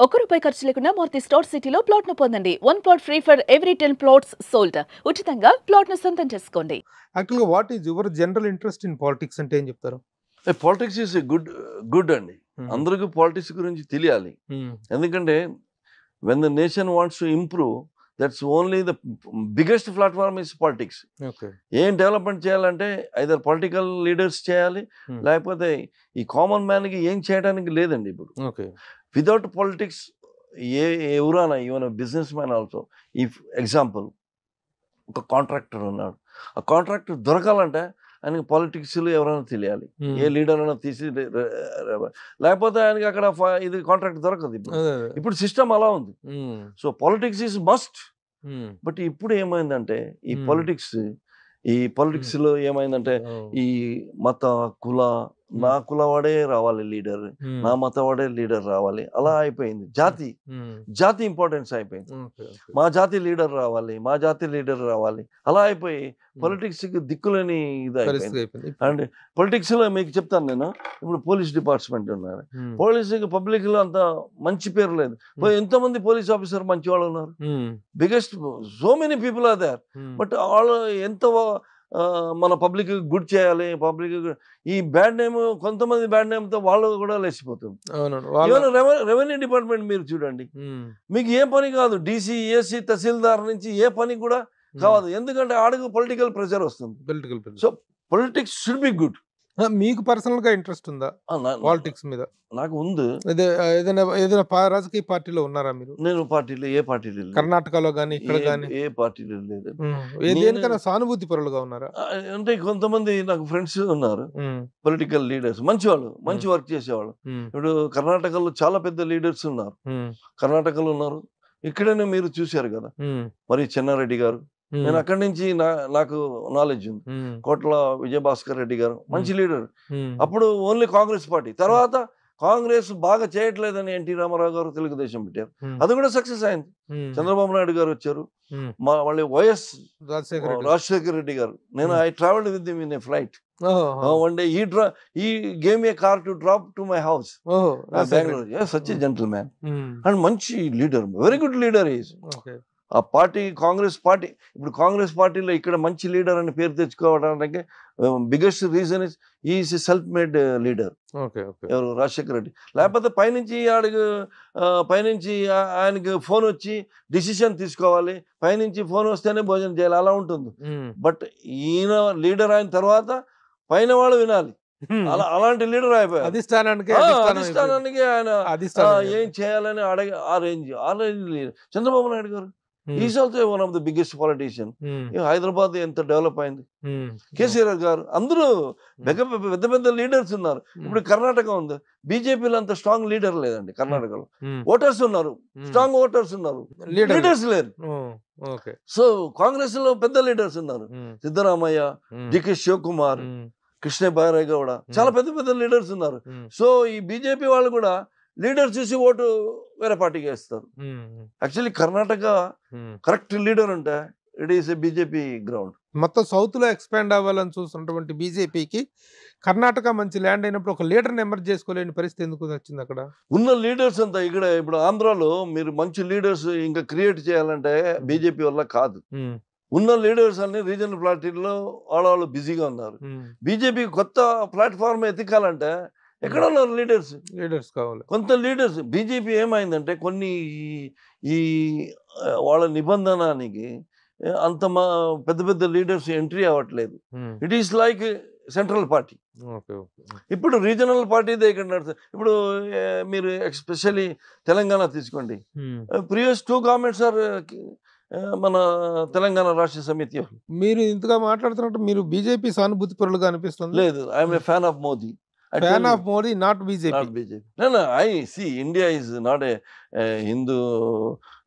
₹1 ఖర్చు లేకుండా మూర్తి స్టోర్ సిటీలో ప్లాట్ ను పొందండి. 1 plot free for every 10 plots sold. ఉచితంగా ప్లాట్ ను సొంతం చేసుకోండి. యాక్చువల్‌గా what is your general interest in politics అంటే ఏం చెప్తారు? పాలిటిక్స్ ఈస్ గుడ్ అండి. అందరికీ పాలిటిక్స్ గురించి తెలియాలి. ఎందుకంటే when the nation wants to improve, that's only the biggest platform is politics. Okay. ఏం డెవలప్మెంట్ చేయాలంటే ఐదర్ పొలిటికల్ లీడర్స్ చేయాలి, లేకపోతే ఈ కామన్ మ్యాన్కి ఏం చేయడానికి లేదండి ఇప్పుడు. ఓకే. వితౌట్ పాలిటిక్స్ ఎవరైనా even business man also, if example ఒక కాంట్రాక్టర్ ఉన్నాడు, ఆ కాంట్రాక్టర్ దొరకాలంటే ఆయనకి పాలిటిక్స్లో ఎవరైనా తెలియాలి. ఏ లీడర్ అయినా తీసి లేకపోతే ఆయనకి అక్కడ ఇది కాంట్రాక్ట్ దొరకదు. ఇప్పుడు సిస్టమ్ అలా ఉంది. So politics is must. But ఇప్పుడు ఏమైందంటే ఈ పాలిటిక్స్లో ఏమైందంటే ఈ మత కుల, నా కులవాడే రావాలి లీడర్, నా మతవాడే లీడర్ రావాలి, అలా అయిపోయింది. జాతి ఇంపార్టెన్స్ అయిపోయింది. మా జాతి లీడర్ రావాలి, అలా అయిపోయి పొలిటిక్స్ దిక్కులేని ఇది అయిపోయింది. అండ్ పొలిటిక్స్ లో మీకు చెప్తాను నేను, ఇప్పుడు పోలీస్ డిపార్ట్మెంట్ ఉన్నారు, పోలీస్ పబ్లిక్ లో అంత మంచి పేరు లేదు. ఎంతమంది పోలీస్ ఆఫీసర్ మంచి వాళ్ళు ఉన్నారు, biggest so many people are there. But వాళ్ళు ఎంత మన పబ్లిక్ గుడ్ చేయాలి, పబ్లిక్ ఈ బ్యాడ్ నేమ్, కొంతమంది బ్యాడ్ నేమ్ తో వాళ్ళు కూడా లేచిపోతుంది. రెవెన్యూ డిపార్ట్మెంట్ మీరు చూడండి, మీకు ఏ పని కాదు, డీసీ, ఏసీ, తహసీల్దార్ నుంచి ఏ పని కూడా కాదు. ఎందుకంటే ఆడకు పొలిటికల్ ప్రెషర్ వస్తుంది. So politics should be good. మీకు పర్సనల్ గా ఇంట్రెస్ట్ ఉందా పాలిటిక్స్ మీద? నాకు ఉంది. ఏదైనా రాజకీయ పార్టీలో ఉన్నారా మీరు? నేను ఏ పార్టీలో కర్ణాటకలో గానీ ఇక్కడ గానీ ఏ పార్టీలో లేదు. దేనికైనా సానుభూతి పరులుగా ఉన్నారా? అంటే కొంతమంది నాకు ఫ్రెండ్స్ ఉన్నారు, పొలిటికల్ లీడర్స్, మంచి వాళ్ళు, మంచి వర్క్ చేసేవాళ్ళు. ఇప్పుడు కర్ణాటకలో చాలా పెద్ద లీడర్స్ ఉన్నారు, కర్ణాటకలో ఉన్నారు. ఇక్కడనే మీరు చూశారు కదా, మరి చెన్నారెడ్డి గారు, నేను అక్కడి నుంచి నాకు నాలెడ్జ్ ఉంది. కోట్ల విజయభాస్కర్ రెడ్డి గారు మంచి లీడర్. అప్పుడు ఓన్లీ కాంగ్రెస్ పార్టీ, తర్వాత కాంగ్రెస్ బాగా చేయట్లేదని ఎన్టీ రామారావు గారు తెలుగుదేశం పెట్టారు, అది కూడా సక్సెస్ అయింది. చంద్రబాబు నాయుడు గారు వచ్చారు, మళ్ళీ వైఎస్ రాజశేఖర రెడ్డి గారు. నేను I travelled with him in a flight. One day he gave me a car to drop to my house, Bangalore. Yeah, such a gentleman and manchi leader, very good leader he is. Okay. ఆ party Congress party, ఇప్పుడు కాంగ్రెస్ పార్టీలో ఇక్కడ మంచి leader అని పేరు తెచ్చుకోవడానికి biggest reason is is self made leader. ఎవరు? రాజశేఖర రెడ్డి. లేకపోతే పైనుంచి ఆయనకి ఫోన్ వచ్చి డిసిషన్ తీసుకోవాలి, పైనుంచి ఫోన్ వస్తేనే భోజనం చేయాలి, అలా ఉంటుంది. బట్ ఈయన లీడర్ అయిన తర్వాత పైన వాళ్ళు వినాలి, అలాంటి లీడర్ అయిపోయారు. అధిష్టానానికి ఆయన ఏం చేయాలని ఆ రేంజ్ లీడర్. చంద్రబాబు నాయుడు గారు is also one of the biggest politician. Hyderabad ఎంత డెవలప్ అయింది. కేసీఆర్ గారు, అందరూ పెద్ద పెద్ద లీడర్స్ ఉన్నారు. ఇప్పుడు కర్ణాటక ఉంది, బీజేపీలో అంత స్ట్రాంగ్ లీడర్ లేదండి. కర్ణాటకలో ఓటర్స్ ఉన్నారు, స్ట్రాంగ్ ఓటర్స్ ఉన్నారు, లీడర్స్ లేరు. సో కాంగ్రెస్ లో పెద్ద లీడర్స్ ఉన్నారు, సిద్ధరామయ్య, డికే శివకుమార్, కృష్ణ బైరాయ్ గౌడ, చాలా పెద్ద పెద్ద లీడర్స్ ఉన్నారు. సో ఈ బీజేపీ వాళ్ళు కూడా లీడర్ చూసి ఓటు వేరే పార్టీకి వేస్తారు. యాక్చువల్లీ కర్ణాటక కరెక్ట్ లీడర్ ఉంటే it is a BJP ground. మొత్తం సౌత్ లో ఎక్స్పాండ్ అవ్వాలని చూస్తున్నటువంటి బీజేపీకి కర్ణాటక మంచి ల్యాండ్ అయినప్పుడు ఒక లీడర్ ఎమర్జ్ చేసుకోలేని పరిస్థితి ఎందుకు వచ్చింది? అక్కడ ఉన్న లీడర్స్ అంతా ఇక్కడ, ఇప్పుడు ఆంధ్రాలో మీరు మంచి లీడర్స్ ఇంకా క్రియేట్ చేయాలంటే బీజేపీ వల్ల కాదు. ఉన్న లీడర్స్ అన్ని రీజనల్ పార్టీల్లో వాళ్ళు బిజీగా ఉన్నారు. బీజేపీ కొత్త ప్లాట్ఫామ్ ఎత్తికాలంటే ఎక్కడ ఉన్నారు లీడర్స్ కావాలి. కొంత లీడర్స్ బీజేపీ ఏమైందంటే కొన్ని ఈ వాళ్ళ నిబంధనానికి అంత పెద్ద పెద్ద లీడర్స్ ఎంట్రీ అవ్వట్లేదు. It is like central party. ఇప్పుడు రీజనల్ పార్టీ ఇక్కడ నడుస్తుంది. ఇప్పుడు మీరు ఎస్పెషల్లీ తెలంగాణ తీసుకోండి, ప్రీవియస్ 2 గవర్నమెంట్స్ ఆర్ మన తెలంగాణ రాష్ట్ర సమితి. మీరు ఇంతగా మాట్లాడుతున్నట్టు మీరు బీజేపీ సానుభూతి పరులుగా అనిపిస్తుంది. లేదు, I'm a fan of Modi. Fan of Modi, not BJP. No, I see India is not a Hindu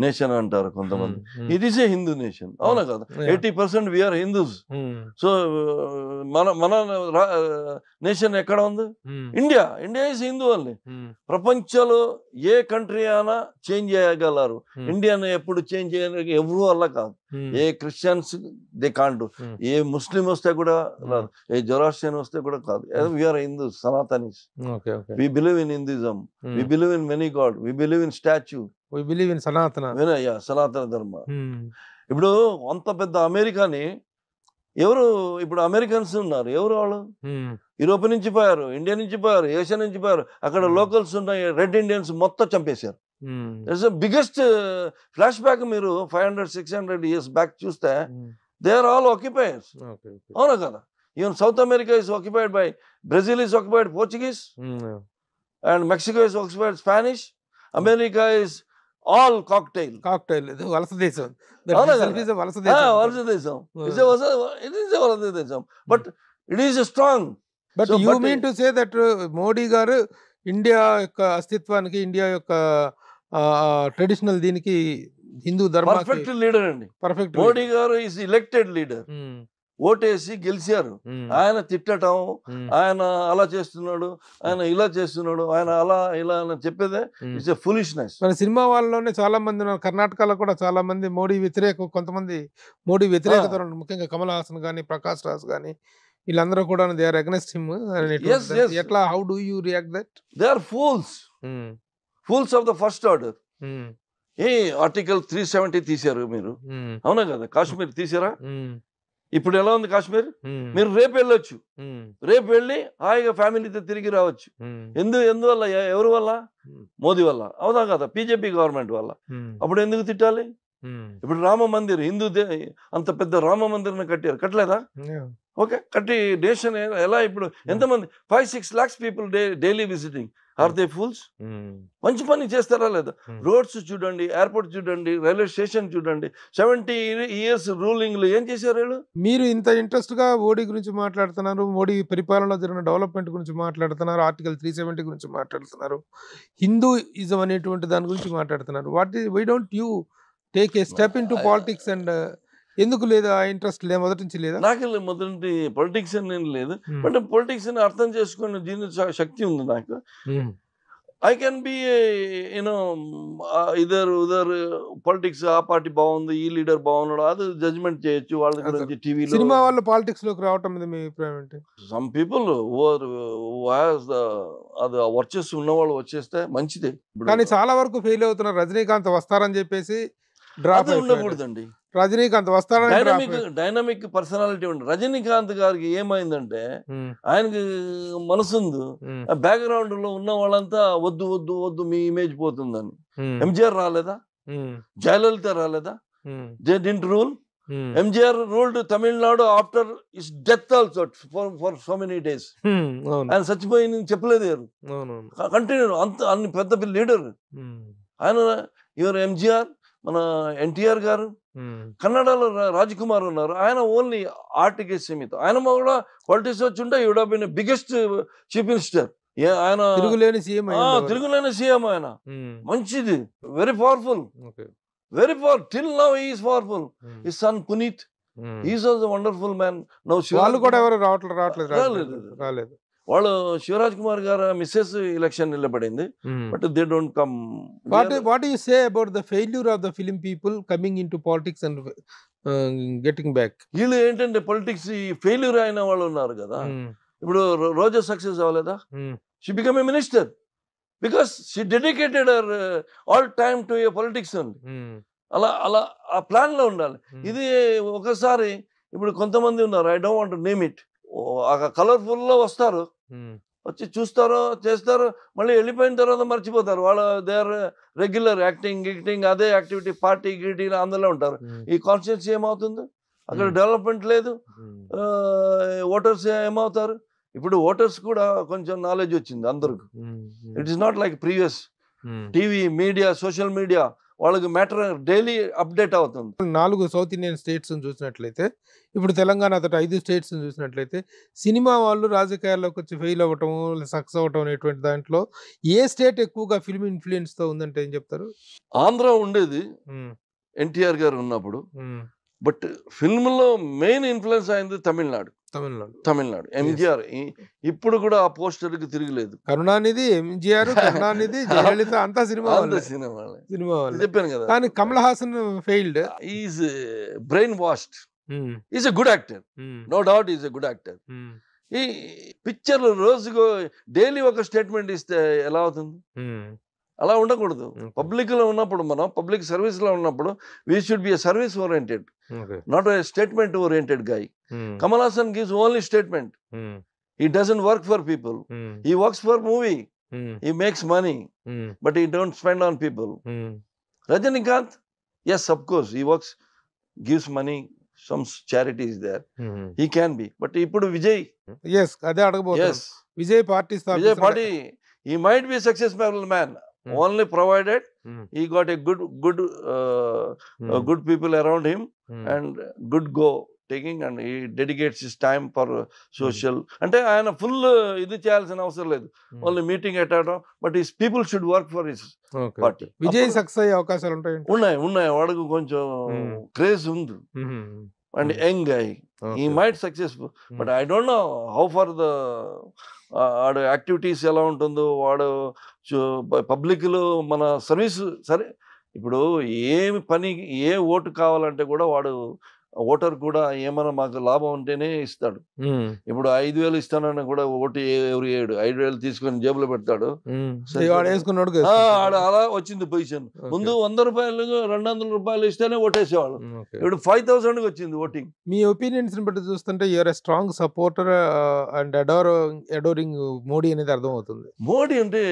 nation అంటారు కొంతమంది. It is a Hindu nation, అవునా కదా? 80% వీఆర్ హిందూస్. సో మన నేషన్ ఎక్కడ ఉంది? India. India is Hindu only. ప్రపంచంలో ఏ కంట్రీ అయినా change చేయగలరు, ఇండియాని ఎప్పుడు చేంజ్ చేయడానికి ఎవరు వల్ల కాదు. ఏ క్రిస్టియన్స్ దే కాంట్, ఏ ముస్లిం వస్తే కూడా రాదు, ఏ జొరాస్ట్రియన్ వస్తే కూడా కాదు. We are Hindus, Sanatanis. We believe in Hinduism, we believe in many god, we believe in statue, we believe in Sanatana. Sanatana ధర్మ. ఇప్పుడు అంత పెద్ద అమెరికాని ఎవరు, ఇప్పుడు అమెరికన్స్ ఉన్నారు, ఎవరు వాళ్ళు? యూరోప్ నుంచి పోయారు, ఇండియా నుంచి పోయారు, ఏషియా నుంచి పోయారు. అక్కడ లోకల్స్ ఉన్నాయి, రెడ్ ఇండియన్స్ మొత్తం చంపేశారు. బిగ్గెస్ట్ ఫ్లాష్ బ్యాక్ మీరు 500-600 years బ్యాక్ చూస్తే దే ఆర్ ఆల్ ఆక్యుపైయర్స్, అవునా కదా? Even south America is occupied by, Brazil is occupied Portuguese, and Mexico is occupied Spanish, America is all cocktail. వలస దేశం, వలస దేశం. But it is strong. But you mean to say that Modi గారు India యొక్క అస్తిత్వానికి, India యొక్క traditional దీనికి, హిందూ ధర్మ perfect leader అండి. పర్ఫెక్ట్ మోడీ గారు ఈజ్ ఎలక్టెడ్ లీడర్. ఓటేసి గెలిచారు. ఆయన తిట్టడం, ఆయన అలా చేస్తున్నాడు, ఆయన ఇలా చేస్తున్నాడు, ఆయన అలా ఇలా అని చెప్పేదే ఇట్స్ ఎ ఫులిష్నెస్. మన సినిమా వాళ్ళలోనే చాలా మంది ఉన్నారు, కర్ణాటకలో కూడా చాలా మంది మోడీ వ్యతిరేక, కొంతమంది మోడీ వ్యతిరేకత, ముఖ్యంగా కమల్ హాసన్ కానీ, ప్రకాష్ రాజ్ కానీ, వీళ్ళందరూ కూడా దే ఆర్ అగైన్స్ట్ హిమ్. ఎట్లా, how do you react that? They are fools, fools of the first order. Article 370 తీశారు మీరు, అవునా కదా? కాశ్మీర్ తీసారా? ఇప్పుడు ఎలా ఉంది కాశ్మీర్? మీరు రేపు వెళ్ళొచ్చు, రేపు వెళ్ళి హాయిగా ఫ్యామిలీతో తిరిగి రావచ్చు. ఎందువల్ల? ఎవరి వల్ల? మోదీ వల్ల, అవునా కదా? బీజేపీ గవర్నమెంట్ వల్ల. అప్పుడు ఎందుకు తిట్టాలి? ఇప్పుడు రామ మందిర్, హిందూ అంత పెద్ద రామ మందిర్ని కట్టారు, కట్టలేదా? ఓకే, కట్టి నేషన్ ఎలా? ఇప్పుడు ఎంతమంది? 5-6 lakhs people daily visiting. Are they fools? మంచి పని చేస్తారా లేదా? రోడ్స్ చూడండి, ఎయిర్పోర్ట్ చూడండి, రైల్వే స్టేషన్ చూడండి. 70 years రూలింగ్ లో ఏం చేశారు వీళ్ళు? మీరు ఇంత ఇంట్రెస్ట్ గా మోడీ గురించి మాట్లాడుతున్నారు, మోడీ పరిపాలనలో జరిగిన డెవలప్మెంట్ గురించి మాట్లాడుతున్నారు, ఆర్టికల్ 370 గురించి మాట్లాడుతున్నారు, హిందూయిజం అనేటువంటి దాని గురించి మాట్లాడుతున్నారు. Why don't you take a step into politics? And ఎందుకు లేదా ఆ ఇంట్రెస్ట్? మొదటి నుంచి లేదా? నాకు మొదటి పొలిటిక్స్ అని లేదు, బట్ పొలిటిక్స్ ని అర్థం చేసుకునే దీని శక్తి ఉంది నాకు. I can be you know other politics, ఆ పార్టీ బాగుంది, ఈ లీడర్ బాగున్నాడు, అది జడ్జ్మెంట్ చేయొచ్చు వాళ్ళ గురించి. టీవీలో సినిమా వాళ్ళు పాలిటిక్స్ లోకి రావటం మీద మీ అభిప్రాయం ఏంటి? సమ్ పీపుల్ అది వర్చెస్ ఉన్న వాళ్ళు వచ్చేస్తే మంచిదే, కానీ చాలా వరకు ఫెయిల్ అవుతున్నారు. రజనీకాంత్ వస్తారని చెప్పేసి డ్రాప్ ఉండకూడదండి. రజనీకాంత్ వస్తారని డైనమిక్ పర్సనాలిటీ ఉంది. రజనీకాంత్ గారికి ఏమైందంటే, ఆయనకి మనసుంది, బ్యాక్గ్రౌండ్ లో ఉన్న వాళ్ళంతా వద్దు వద్దు వద్దు మీ ఇమేజ్ పోతుందని. ఎంజీఆర్ రాలేదా? జయలలిత రాలేదా? They didn't rule. MGR ruled Tamil Nadu after is death also for so many days. ఆయన చచ్చిపోయి చెప్పలేదు, కంటిన్యూ. అంత అన్ని పెద్ద లీడర్ ఆయన. ఎవరు? ఎంజీఆర్, మన ఎన్టీఆర్ గారు. కన్నడలో రాజ్కుమార్ ఉన్నారు, ఆయన ఓన్లీ ఆర్ట్కి సీమితం. ఆయన కూడా పాలిటిక్స్ వచ్చి ఉంటే would have been biggest chief minister. ఆయన తిరుగులేని సీఎం. ఆయన మంచిది, very powerful, very power. Till now he is powerful. His son Puneeth, he is also wonderful man. Now వాళ్ళు కూడా ఎవరు రాలేదు. వాళ్ళు శివరాజ్ కుమార్ గారు మిస్సెస్ ఎలక్షన్ నిలబడింది, but they don't come. What you say about the failure of the film people coming into politics and getting back? వీళ్ళు ఏంటంటే politics failure అయిన వాళ్ళు ఉన్నారు కదా. ఇప్పుడు రోజా సక్సెస్ అవ్వలేదా? She become a minister because she dedicated her all time to A politics అండి. అలా అలా ఆ ప్లాన్ లో ఉండాలి. ఇది ఒకసారి ఇప్పుడు కొంతమంది ఉన్నారు, I don't want to name it, colourful లో వస్తారు, వచ్చి చూస్తారు, చేస్తారు, మళ్ళీ వెళ్ళిపోయిన తర్వాత మర్చిపోతారు. వాళ్ళు దే ఆర్ రెగ్యులర్ యాక్టింగ్ అదే యాక్టివిటీ, పార్టీ గీటీ అందులో ఉంటారు. ఈ కాన్స్టిట్యూన్సీ ఏమవుతుంది? అక్కడ డెవలప్మెంట్ లేదు. ఓటర్స్ ఏమవుతారు? ఇప్పుడు ఓటర్స్ కూడా కొంచెం నాలెడ్జ్ వచ్చింది అందరికి. It is not like previous. TV, media, social media వాళ్ళకి మ్యాటర్ డైలీ అప్డేట్ అవుతుంది. 4 సౌత్ ఇండియన్ స్టేట్స్ చూసినట్లయితే, ఇప్పుడు తెలంగాణ తోటి 5 స్టేట్స్ చూసినట్లయితే, సినిమా వాళ్ళు రాజకీయాల్లోకి వచ్చి ఫెయిల్ అవ్వటం, సక్సెస్ అవ్వటం అనేటువంటి దాంట్లో ఏ స్టేట్ ఎక్కువగా ఫిల్మ్ ఇన్ఫ్లుయెన్స్ తో ఉందంటే ఏం చెప్తారు? ఆంధ్ర ఉండేది ఎన్టీఆర్ గారు ఉన్నప్పుడు. బట్ ఫిల్మ్ లో మెయిన్ ఇన్ఫ్లుయెన్స్ అయింది తమిళనాడు ఎంజీఆర్. ఇప్పుడు కూడా ఆ పోస్టర్ కి తిరగలేదు. కరుణానిధి, ఎంజీఆర్, కరుణానిధి, జయలలిత అంతా సినిమా చెప్పాను కదా. కానీ Kamal Haasan failed. Is brain washed. Is a good actor, no doubt is a good actor. ఈ పిక్చర్ రోజుకు డైలీ ఒక స్టేట్మెంట్ ఇస్తే ఎలా అవుతుంది? అలా ఉండకూడదు. పబ్లిక్ లో ఉన్నప్పుడు, మనం పబ్లిక్ సర్వీస్ లో ఉన్నప్పుడు we should be a service oriented, not a statement oriented guy. Kamal Hassan gives only statement. He doesn't work for people. He works for movie. He makes money, but he don't spend on people. Rajinikanth, yes, of course, he works, gives money, some charity is there. He can be, but ఇప్పుడు Vijay, yes, అదే అడగబోతున్నా. Vijay party Vijay party, he might be a successful man, only provided he got a good people around him and good go taking, and he dedicates his time for social. అంటే ఆయన full ఇది చేయాల్సిన అవసరం లేదు, only meeting attend, but his people should work for his party. Vijay success అయ్యే అవకాశాలు ఉన్నాయి. వాడికి కొంచెం క్రేజ్ ఉంది and young guy. He might successful, but I don't know how far the వాడు యాక్టివిటీస్ ఎలా ఉంటుందో. వాడు పబ్లిక్ లో మన సర్వీస్ సరే, ఇప్పుడు ఏమి పని, ఏ ఓటు కావాలంటే కూడా వాడు ఓటర్ కూడా ఏమైనా మాకు లాభం ఉంటేనే ఇస్తాడు. ఇప్పుడు 5,000 ఇస్తానని కూడా ఓటు ఎవరు 5,000 తీసుకొని జేబులో పెడతాడు. అలా వచ్చింది పొజిషన్. ముందు 100 రూపాయలు 200 రూపాయలు ఇస్తేనే ఓటేసేవాళ్ళు. ఇప్పుడు 5,000 వచ్చింది ఓటింగ్. మీ ఒపీనియన్స్ బట్టి చూస్తుంటే you are a strong supporter and adoring Modi అనేది అర్థం అవుతుంది. మోడీ అంటే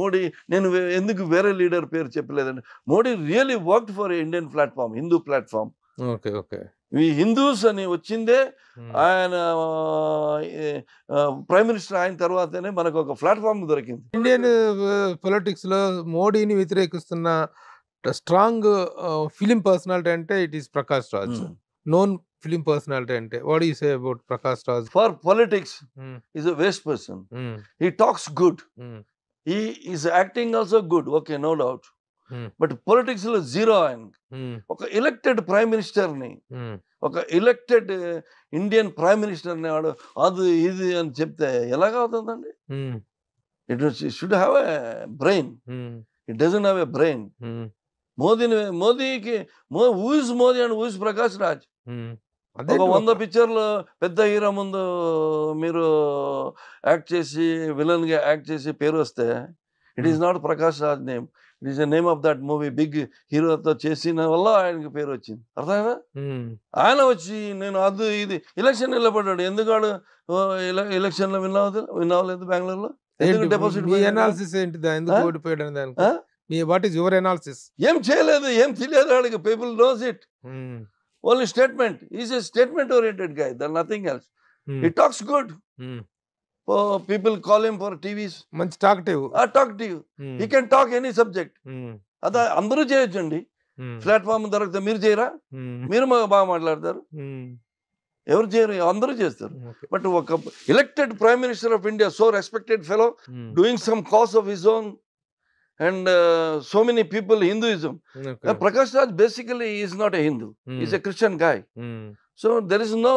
మోడీ, నేను ఎందుకు వేరే లీడర్ పేరు చెప్పలేదండి. Modi really worked for Indian platform, Hindu platform. ఈ హిందూస్ అని వచ్చిందే ఆయన ప్రైమ్ మినిస్టర్ అయిన తర్వాతనే మనకు ఒక ప్లాట్ఫామ్ దొరికింది. ఇండియన్ పొలిటిక్స్ లో మోడీని వ్యతిరేకిస్తున్న స్ట్రాంగ్ ఫిలిం పర్సనాలిటీ అంటే it is Prakash Raj. Known film personality అంటే what you say about Prakash Raj? For politics is a waste person. He talks good, he is acting also good, okay, no doubt. But politics లో zero. ఆయన ఒక elected prime minister ని, ఒక elected Indian prime minister ని వాడు అది ఇది అని చెప్తే ఎలాగ అవుతుందండి? It should have a brain. It doesn't have a brain. మోదీకి who is Modi and who is Prakash Raj? ఒక 100 పిక్చర్లు పెద్ద హీరో ముందు మీరు యాక్ట్ చేసి, విలన్ గా యాక్ట్ చేసి పేరు వస్తే, it is not Prakash Raj name, it is the name of that movie. Big హీరోతో చేసిన వల్ల ఆయనకి పేరు వచ్చింది. అర్థమైనా? ఆయన వచ్చి నేను అది ఇది ఎలక్షన్ నిలబడ్డాడు. ఎందుకు ఎలక్షన్ లో విన్ అవ్వలేదు బెంగళూరులో? డిపాజిట్ ఏం చేయలేదు, ఏం తెలియదు వాడికి. People knows it, only statement. Is a statement oriented guy, there nothing else. He talks good. People call him for TVs. మంచి టాక్టివ్. He can talk any subject. అదా అందరూ చేయొచ్చండి. ప్లాట్ఫామ్ దొరికితే మీరు చేయరా? మీరు బాగా మాట్లాడతారు. ఎవరు చేయరు? అందరూ చేస్తారు. బట్ ఒక elected prime minister of India, so respected fellow, doing some cause of his own and so many people Hinduism. Prakash Raj basically is not a Hindu. He's a Christian guy. So there is no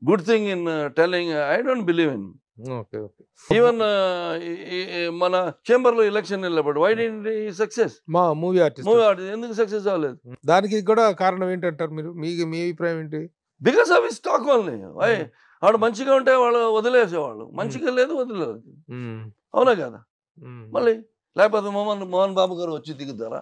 good thing in telling. I don't believe in. Even మన chamber లో election నిలబడి, why didn't he success? మా movie artist ఎందుకు success అవ్వలేదు? దానికి కూడా కారణం ఏంటంటారు మీరు? మీ అభిప్రాయం ఏంటి? Because of his talk only. వాడు మంచిగా ఉంటే వాళ్ళు వదిలేసేవాళ్ళు, మంచిగా లేదు వదిలేదు. అవునా కదా? మళ్ళీ లేకపోతే మోహన్ బాబు గారు వచ్చి దిగుతారా?